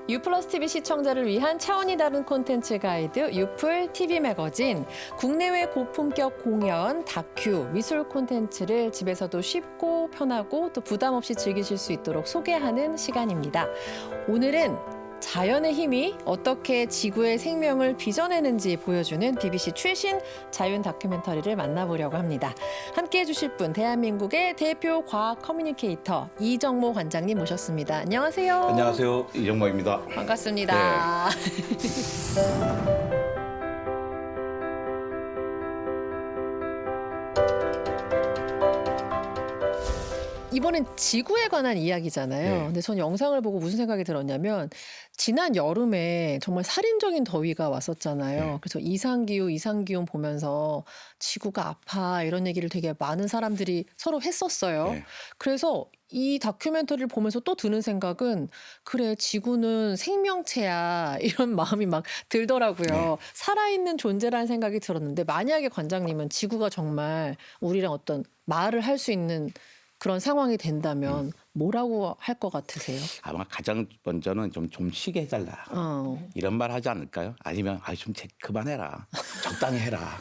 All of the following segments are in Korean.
유플러스 TV 시청자를 위한 차원이 다른 콘텐츠 가이드 유플 TV 매거진, 국내외 고품격 공연, 다큐, 미술 콘텐츠를 집에서도 쉽고 편하고 또 부담 없이 즐기실 수 있도록 소개하는 시간입니다. 오늘은 자연의 힘이 어떻게 지구의 생명을 빚어내는지 보여주는 BBC 최신 자연 다큐멘터리를 만나보려고 합니다. 함께해 주실 분, 대한민국의 대표 과학 커뮤니케이터 이정모 관장님 모셨습니다. 안녕하세요. 안녕하세요. 이정모입니다. 반갑습니다. 이번엔 지구에 관한 이야기잖아요. 네. 근데 전 영상을 보고 무슨 생각이 들었냐면 지난 여름에 정말 살인적인 더위가 왔었잖아요. 네. 그래서 이상기온 보면서 지구가 아파 이런 얘기를 되게 많은 사람들이 서로 했었어요. 네. 그래서 이 다큐멘터리를 보면서 또 드는 생각은 그래, 지구는 생명체야 이런 마음이 막 들더라고요. 네. 살아있는 존재라는 생각이 들었는데 만약에 관장님은 지구가 정말 우리랑 어떤 말을 할 수 있는 그런 상황이 된다면 뭐라고 할 것 같으세요? 아마 가장 먼저는 좀 쉬게 해달라. 이런 말 하지 않을까요? 아니면 좀 그만해라. 적당히 해라.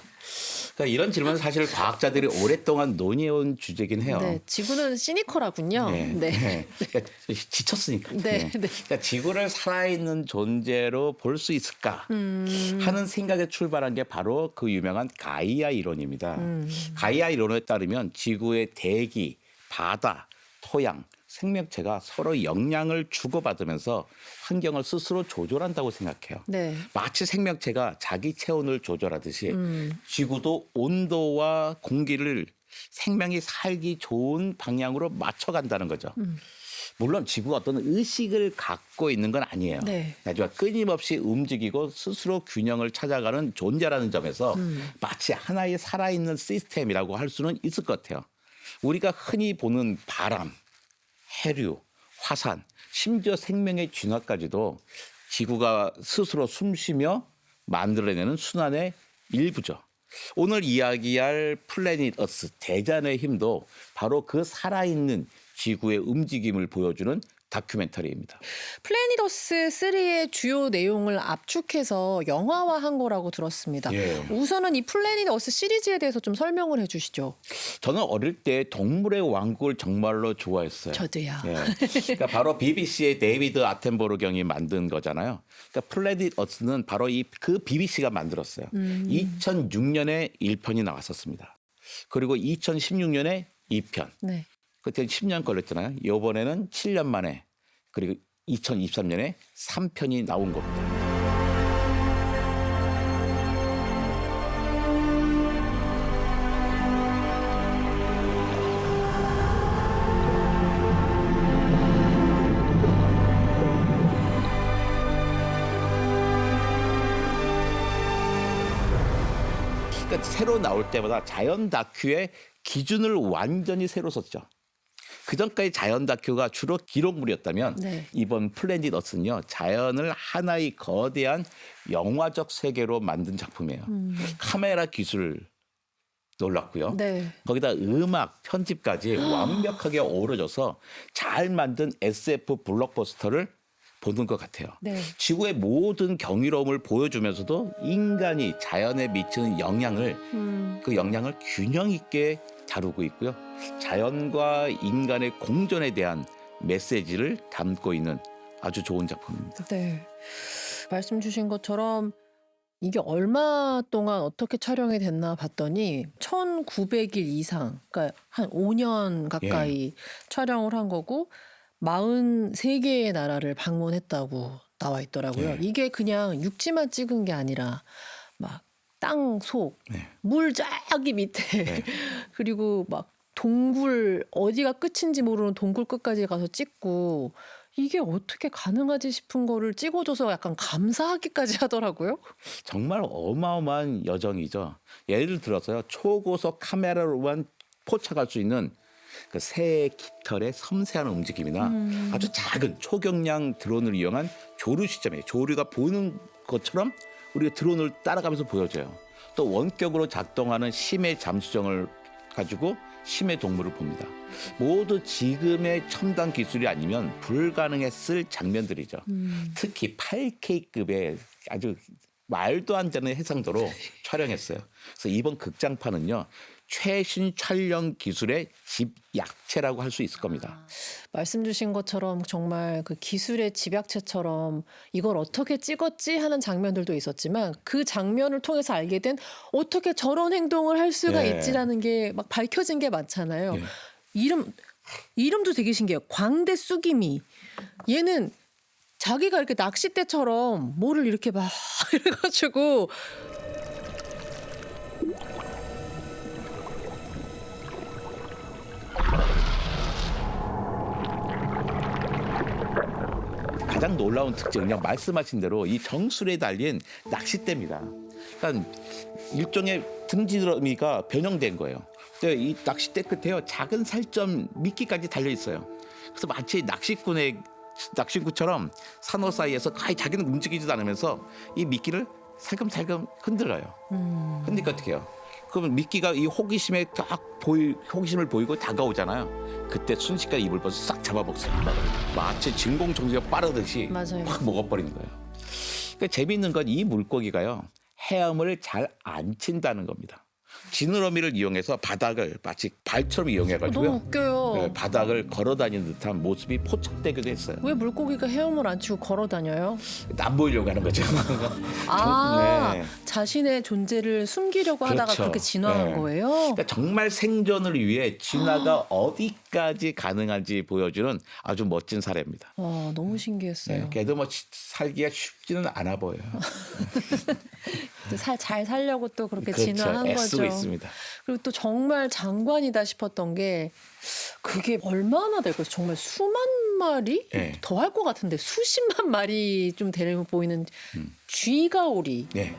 그러니까 이런 질문은 사실 과학자들이 오랫동안 논의해온 주제긴 해요. 네, 지구는 시니컬하군요. 네. 그러니까 지쳤으니까. 네. 그러니까 지구를 살아있는 존재로 볼 수 있을까 하는 생각에 출발한 게 바로 그 유명한 가이아 이론입니다. 가이아 이론에 따르면 지구의 대기, 바다, 토양, 생명체가 서로 영향을 주고받으면서 환경을 스스로 조절한다고 생각해요. 네. 마치 생명체가 자기 체온을 조절하듯이 지구도 온도와 공기를 생명이 살기 좋은 방향으로 맞춰간다는 거죠. 물론 지구가 어떤 의식을 갖고 있는 건 아니에요. 네. 하지만 끊임없이 움직이고 스스로 균형을 찾아가는 존재라는 점에서 마치 하나의 살아있는 시스템이라고 할 수는 있을 것 같아요. 우리가 흔히 보는 바람, 해류, 화산, 심지어 생명의 진화까지도 지구가 스스로 숨쉬며 만들어내는 순환의 일부죠. 오늘 이야기할 플래닛 어스, 대자연의 힘도 바로 그 살아있는 지구의 움직임을 보여주는 다큐멘터리입니다. 플래닛 어스 3의 주요 내용을 압축해서 영화화한 거라고 들었습니다. 예. 우선은 이 플래닛 어스 시리즈에 대해서 좀 설명을 해주시죠. 저는 어릴 때 동물의 왕국을 정말로 좋아했어요. 저도요. 예. 그러니까 바로 BBC의 데이비드 아텐버로 경이 만든 거잖아요. 그러니까 플래닛 어스는 바로 그 BBC가 만들었어요. 2006년에 1편이 나왔었습니다. 그리고 2016년에 2편. 네. 그때 10년 걸렸잖아요. 이번에는 7년 만에 그리고 2023년에 3편이 나온 겁니다. 그러니까 새로 나올 때마다 자연 다큐의 기준을 완전히 새로 썼죠. 그전까지 자연 다큐가 주로 기록물이었다면 네. 이번 플래닛 어스는요. 자연을 하나의 거대한 영화적 세계로 만든 작품이에요. 카메라 기술 놀랐고요. 네. 거기다 음악, 편집까지 완벽하게 어우러져서 잘 만든 SF 블록버스터를 보는 것 같아요. 네. 지구의 모든 경이로움을 보여주면서도 인간이 자연에 미치는 영향을 그 영향을 균형 있게 다루고 있고요. 자연과 인간의 공존에 대한 메시지를 담고 있는 아주 좋은 작품입니다. 네. 말씀 주신 것처럼 이게 얼마 동안 어떻게 촬영이 됐나 봤더니 1900일 이상, 그러니까 한 5년 가까이 촬영을 한 거고 43개의 나라를 방문했다고 나와 있더라고요. 네. 이게 그냥 육지만 찍은 게 아니라 막 땅 속, 네. 물 저기 밑에 네. 그리고 막 동굴 어디가 끝인지 모르는 동굴 끝까지 가서 찍고 이게 어떻게 가능하지 싶은 거를 찍어줘서 약간 감사하기까지 하더라고요. 정말 어마어마한 여정이죠. 예를 들어서요. 초고속 카메라로만 포착할 수 있는 그 새의 깃털의 섬세한 움직임이나 아주 작은 초경량 드론을 이용한 조류 시점에 조류가 보이는 것처럼 우리가 드론을 따라가면서 보여줘요. 또 원격으로 작동하는 심해 잠수정을 가지고 심해 동물을 봅니다. 모두 지금의 첨단 기술이 아니면 불가능했을 장면들이죠. 특히 8K급의 아주 말도 안 되는 해상도로 촬영했어요. 그래서 이번 극장판은요. 최신 촬영 기술의 집약체라고 할 수 있을 겁니다. 말씀 주신 것처럼 정말 그 기술의 집약체처럼 이걸 어떻게 찍었지 하는 장면들도 있었지만 그 장면을 통해서 알게 된 어떻게 저런 행동을 할 수가 네. 있지라는 게 막 밝혀진 게 많잖아요. 네. 이름도 되게 신기해요. 광대 쑥이미. 얘는 자기가 이렇게 낚싯대처럼 뭐를 이렇게 막 이래가지고 가장 놀라운 특징은요. 말씀하신 대로 이 정수리에 달린 낚싯대입니다. 그러니까 일종의 등지러미가 변형된 거예요. 근데 이 낚싯대 끝에요. 작은 살점 미끼까지 달려 있어요. 그래서 마치 낚시꾼처럼 산호 사이에서 거의 자기는 움직이지도 않으면서 이 미끼를 살금살금 흔들어요. 흔들니까 어떻게 해요? 그러면 미끼가 이 호기심을 보이고 다가오잖아요. 그때 순식간에 입을 벌써 싹 잡아먹습니다. 마치 진공청소기가 빠르듯이 맞아요. 확 먹어버리는 거예요. 그러니까 재미있는 건 이 물고기가요. 헤엄을 잘 안 친다는 겁니다. 지느러미를 이용해서 바닥을 마치 발처럼 너무 이용해가지고요. 웃겨요. 네, 바닥을 걸어다니는 듯한 모습이 포착되기도 했어요. 왜 물고기가 헤엄을 안 치고 걸어 다녀요? 안 보이려고 하는 거죠. 네. 자신의 존재를 숨기려고 하다가 그렇죠. 그렇게 진화한 네. 거예요? 그러니까 정말 생존을 위해 진화가 어디까지 가능한지 보여주는 아주 멋진 사례입니다. 너무 신기했어요. 네, 걔도 뭐 살기가 쉽지는 않아 보여요. 잘 살려고 또 그렇게 그렇죠. 진화한 애쓰고 거죠. 있습니다. 그리고 또 정말 장관이다 싶었던 게 그게 얼마나 될까요? 정말 수만 마리? 네. 더 할 것 같은데 수십만 마리 좀 되려 보이는 쥐가오리. 네.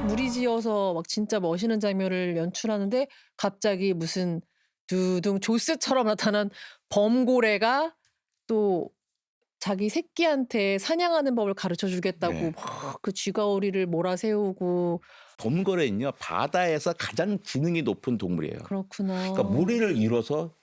무리지어서 막 진짜 멋있는 장면을 연출하는데 갑자기 무슨 두둥 조스처럼 나타난 범고래가 또 자기 새끼한테 사냥하는 법을 가르쳐 주겠다고 네. 막 그 쥐가오리를 몰아세우고. 돔거래는요 바다에서 가장 지능이 높은 동물이에요. 그렇구나. 그러니까 무리를 이뤄서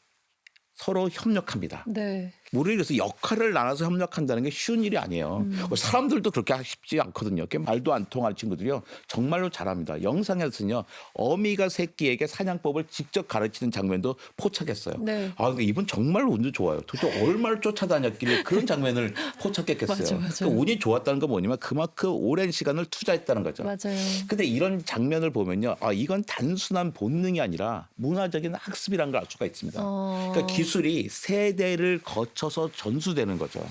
서로 협력합니다. 네. 무리를 이뤄서 역할을 나눠서 협력한다는 게 쉬운 일이 아니에요. 사람들도 그렇게 쉽지 않거든요. 말도 안 통하는 친구들이요. 정말로 잘합니다. 영상에서는요. 어미가 새끼에게 사냥법을 직접 가르치는 장면도 포착했어요. 네. 근데 이분 정말로 운도 좋아요. 도대체 얼마를 쫓아다녔길래 그런 장면을 포착했겠어요. 맞아. 그러니까 운이 좋았다는 건 뭐냐면 그만큼 오랜 시간을 투자했다는 거죠. 맞아요. 근데 이런 장면을 보면요. 이건 단순한 본능이 아니라 문화적인 학습이라는 걸 알 수가 있습니다. 그러니까 기술이 세대를 거쳐서 전수되는 거죠.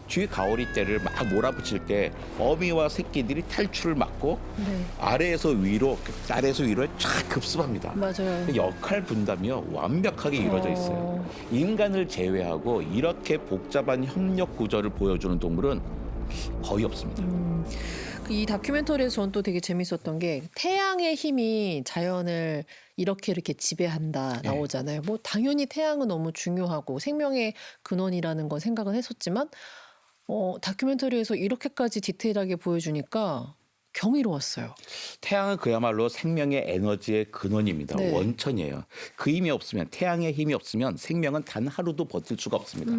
쥐가오리 떼를 막 몰아붙일 때 어미와 새끼들이 탈출을 막고 네. 아래에서 위로에 쫙 급습합니다. 맞아요. 역할 분담이요 완벽하게 이루어져 있어요. 인간을 제외하고 이렇게 복잡한 협력 구조를 보여주는 동물은 거의 없습니다. 이 다큐멘터리에서 전 또 되게 재밌었던 게 태양의 힘이 자연을 이렇게 지배한다 나오잖아요. 뭐 당연히 태양은 너무 중요하고 생명의 근원이라는 건 생각은 했었지만 다큐멘터리에서 이렇게까지 디테일하게 보여주니까 경이로웠어요. 태양은 그야말로 생명의 에너지의 근원입니다. 네. 원천이에요. 그 힘이 없으면 태양의 힘이 없으면 생명은 단 하루도 버틸 수가 없습니다.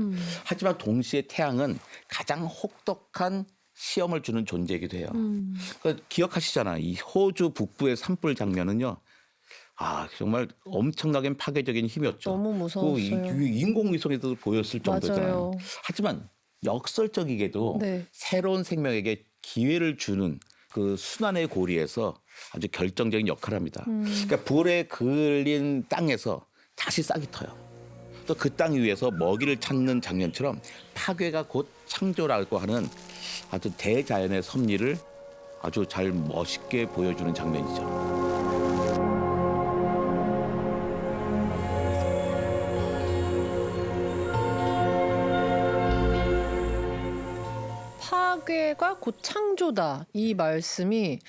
하지만 동시에 태양은 가장 혹독한 시험을 주는 존재이기도 해요. 그러니까 기억하시잖아요. 이 호주 북부의 산불 장면은요. 정말 엄청나게 파괴적인 힘이었죠. 너무 무서웠어요. 인공위성에도 보였을 정도잖아요. 맞아요. 하지만 역설적이게도 네. 새로운 생명에게 기회를 주는 그 순환의 고리에서 아주 결정적인 역할을 합니다. 그러니까 불에 그을린 땅에서 다시 싹이 터요. 또 그 땅 위에서 먹이를 찾는 장면처럼 파괴가 곧 창조라고 하는 아주 대자연의 섭리를 아주 잘 멋있게 보여주는 장면이죠. 파괴가 곧 창조다. 이 말씀이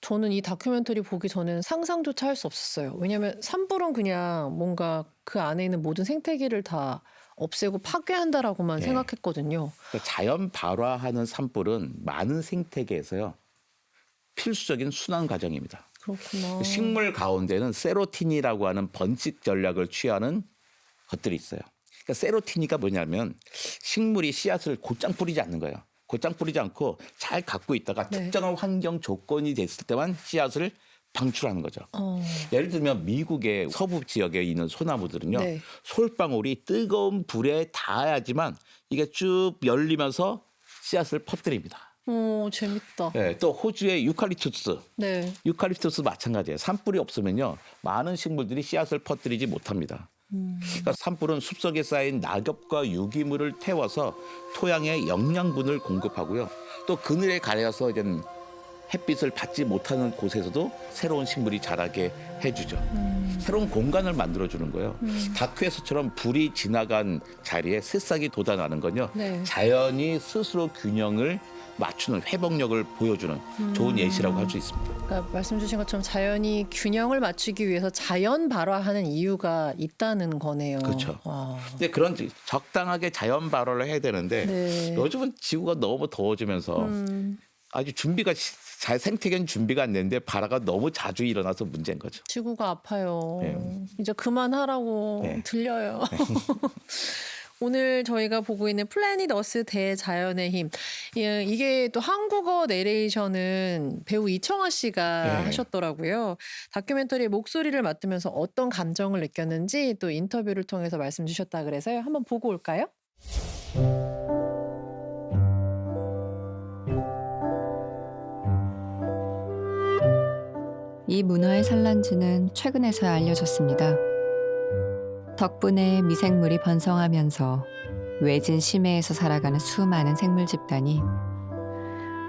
저는 이 다큐멘터리 보기 전에는 상상조차 할 수 없었어요. 왜냐하면 산불은 그냥 뭔가 그 안에 있는 모든 생태계를 다 없애고 파괴한다라고만 예. 생각했거든요. 그러니까 자연 발화하는 산불은 많은 생태계에서요 필수적인 순환 과정입니다. 그렇구나. 식물 가운데는 세로틴이라고 하는 번식 전략을 취하는 것들이 있어요. 그러니까 세로틴이가 뭐냐면 식물이 씨앗을 곧장 뿌리지 않는 거예요. 곧장 뿌리지 않고 잘 갖고 있다가 네. 특정한 환경 조건이 됐을 때만 씨앗을 방출하는 거죠. 어, 예를 들면 미국의 서부 지역에 있는 소나무들은요. 네. 솔방울이 뜨거운 불에 닿아야지만 이게 쭉 열리면서 씨앗을 퍼뜨립니다. 재밌다. 네, 또 호주의 유칼립투스. 네. 유칼립투스 마찬가지예요. 산불이 없으면요. 많은 식물들이 씨앗을 퍼뜨리지 못합니다. 그러니까 산불은 숲속에 쌓인 낙엽과 유기물을 태워서 토양에 영양분을 공급하고요. 또 그늘에 가려서 이제 햇빛을 받지 못하는 곳에서도 새로운 식물이 자라게 해주죠. 새로운 공간을 만들어주는 거예요. 다큐에서처럼 불이 지나간 자리에 새싹이 돋아나는 건요. 네. 자연이 스스로 균형을 맞추는 회복력을 보여주는 좋은 예시라고 할 수 있습니다. 그러니까 말씀 주신 것처럼 자연이 균형을 맞추기 위해서 자연 발화하는 이유가 있다는 거네요. 그렇죠. 와. 근데 그런 적당하게 자연 발화를 해야 되는데 네. 요즘은 지구가 너무 더워지면서 아주 준비가 잘 생태계는 준비가 안 됐는데 발화가 너무 자주 일어나서 문제인 거죠. 지구가 아파요. 네. 이제 그만하라고 네. 들려요. 오늘 저희가 보고 있는 플래닛 어스 대자연의 힘. 이게 또 한국어 내레이션은 배우 이청아 씨가 네. 하셨더라고요. 다큐멘터리의 목소리를 맡으면서 어떤 감정을 느꼈는지 또 인터뷰를 통해서 말씀 주셨다 그래서요. 한번 보고 올까요? 이 문화의 산란지는 최근에서야 알려졌습니다. 덕분에 미생물이 번성하면서 외진 심해에서 살아가는 수많은 생물 집단이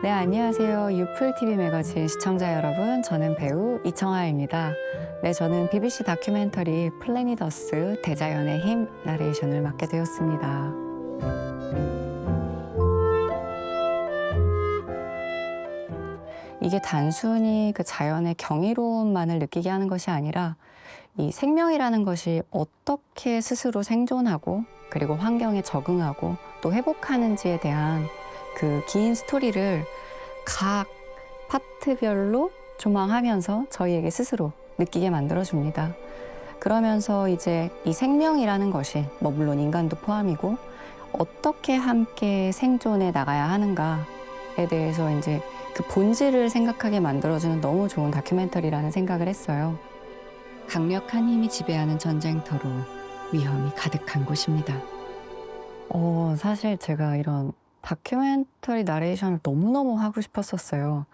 네, 안녕하세요. 유풀 TV 매거진 시청자 여러분. 저는 배우 이청아입니다. 네, 저는 BBC 다큐멘터리 플래닛 어스 대자연의 힘 나레이션을 맡게 되었습니다. 이게 단순히 그 자연의 경이로움만을 느끼게 하는 것이 아니라 이 생명이라는 것이 어떻게 스스로 생존하고 그리고 환경에 적응하고 또 회복하는지에 대한 그 긴 스토리를 각 파트별로 조망하면서 저희에게 스스로 느끼게 만들어줍니다. 그러면서 이제 이 생명이라는 것이 뭐 물론 인간도 포함이고 어떻게 함께 생존해 나가야 하는가에 대해서 이제 그 본질을 생각하게 만들어주는 너무 좋은 다큐멘터리라는 생각을 했어요. 강력한 힘이 지배하는 전쟁터로 위험이 가득한 곳입니다. 사실 제가 이런 다큐멘터리 나레이션을 너무너무 하고 싶었었어요.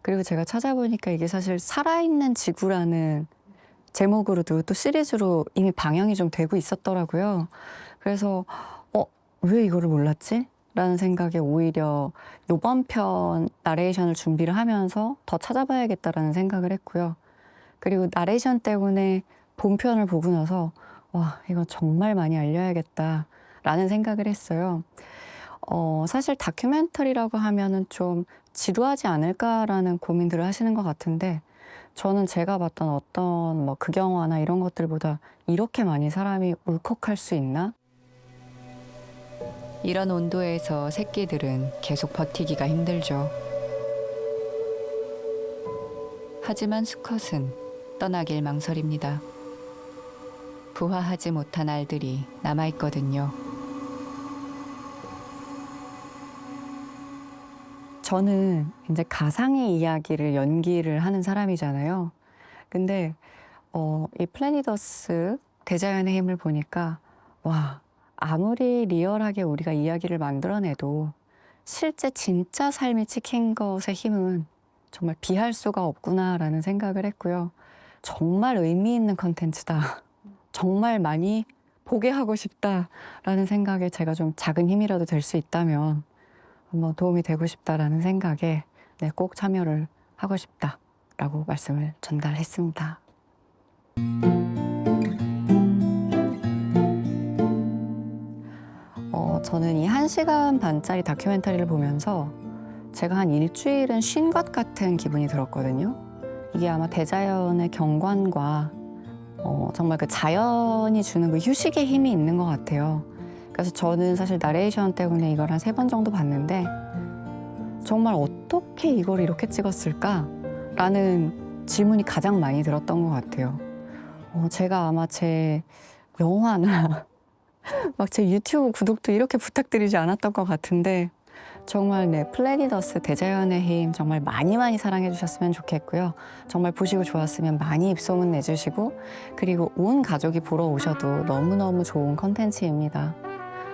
그리고 제가 찾아보니까 이게 사실 살아있는 지구라는 제목으로도 또 시리즈로 이미 방영이 좀 되고 있었더라고요. 그래서 왜 이거를 몰랐지? 라는 생각에 오히려 이번 편 나레이션을 준비를 하면서 더 찾아봐야겠다라는 생각을 했고요. 그리고 나레이션 때문에 본편을 보고 나서 와, 이거 정말 많이 알려야겠다라는 생각을 했어요. 사실 다큐멘터리라고 하면은 좀 지루하지 않을까라는 고민들을 하시는 것 같은데 저는 제가 봤던 어떤 뭐 극영화나 이런 것들보다 이렇게 많이 사람이 울컥할 수 있나? 이런 온도에서 새끼들은 계속 버티기가 힘들죠. 하지만 수컷은 떠나길 망설입니다. 부화하지 못한 알들이 남아있거든요. 저는 이제 가상의 이야기를 연기를 하는 사람이잖아요. 근데 이 플래닛어스 대자연의 힘을 보니까 와, 아무리 리얼하게 우리가 이야기를 만들어내도 실제 진짜 삶이 찍힌 것의 힘은 정말 비할 수가 없구나라는 생각을 했고요. 정말 의미 있는 컨텐츠다. 정말 많이 보게 하고 싶다라는 생각에 제가 좀 작은 힘이라도 될 수 있다면 한번 도움이 되고 싶다라는 생각에 꼭 참여를 하고 싶다라고 말씀을 전달했습니다. 저는 이 1시간 반짜리 다큐멘터리를 보면서 제가 한 일주일은 쉰 것 같은 기분이 들었거든요. 이게 아마 대자연의 경관과 정말 그 자연이 주는 그 휴식의 힘이 있는 것 같아요. 그래서 저는 사실 나레이션 때문에 이걸 한 3번 정도 봤는데 정말 어떻게 이걸 이렇게 찍었을까라는 질문이 가장 많이 들었던 것 같아요. 제가 아마 제 영화나 막 제 유튜브 구독도 이렇게 부탁드리지 않았던 것 같은데 정말 플래닛어스 대자연의 힘 정말 많이 많이 사랑해 주셨으면 좋겠고요. 정말 보시고 좋았으면 많이 입소문 내주시고 그리고 온 가족이 보러 오셔도 너무너무 좋은 컨텐츠입니다.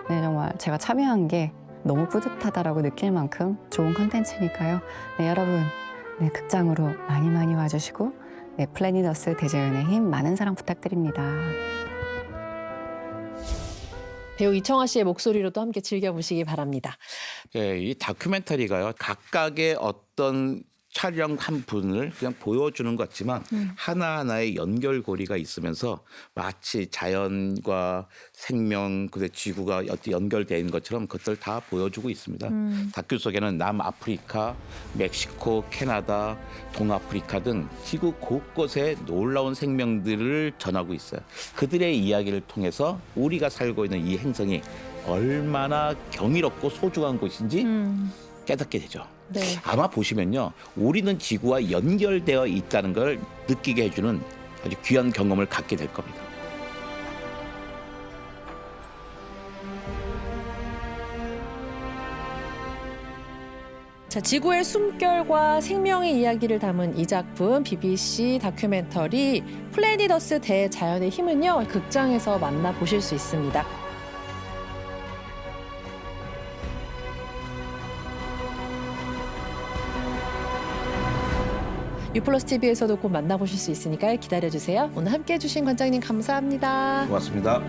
네, 정말 제가 참여한 게 너무 뿌듯하다라고 느낄 만큼 좋은 컨텐츠니까요. 네, 여러분 극장으로 많이 많이 와주시고 플래닛어스 대자연의 힘 많은 사랑 부탁드립니다. 배우 이청아 씨의 목소리로도 함께 즐겨보시기 바랍니다. 예, 이 다큐멘터리가요. 각각의 어떤 촬영 한 분을 그냥 보여주는 것 같지만 하나하나의 연결고리가 있으면서 마치 자연과 생명, 그리고 지구가 어떻게 연결되어 있는 것처럼 그것들 다 보여주고 있습니다. 다큐 속에는 남아프리카, 멕시코, 캐나다, 동아프리카 등 지구 곳곳에 놀라운 생명들을 전하고 있어요. 그들의 이야기를 통해서 우리가 살고 있는 이 행성이 얼마나 경이롭고 소중한 곳인지 깨닫게 되죠. 네. 아마 보시면요, 우리는 지구와 연결되어 있다는 걸 느끼게 해주는 아주 귀한 경험을 갖게 될 겁니다. 자, 지구의 숨결과 생명의 이야기를 담은 이 작품 BBC 다큐멘터리 플래닛어스 대자연의 힘은요, 극장에서 만나보실 수 있습니다. 유플러스 TV에서도 곧 만나보실 수 있으니까 기다려주세요. 오늘 함께해 주신 관장님 감사합니다. 고맙습니다.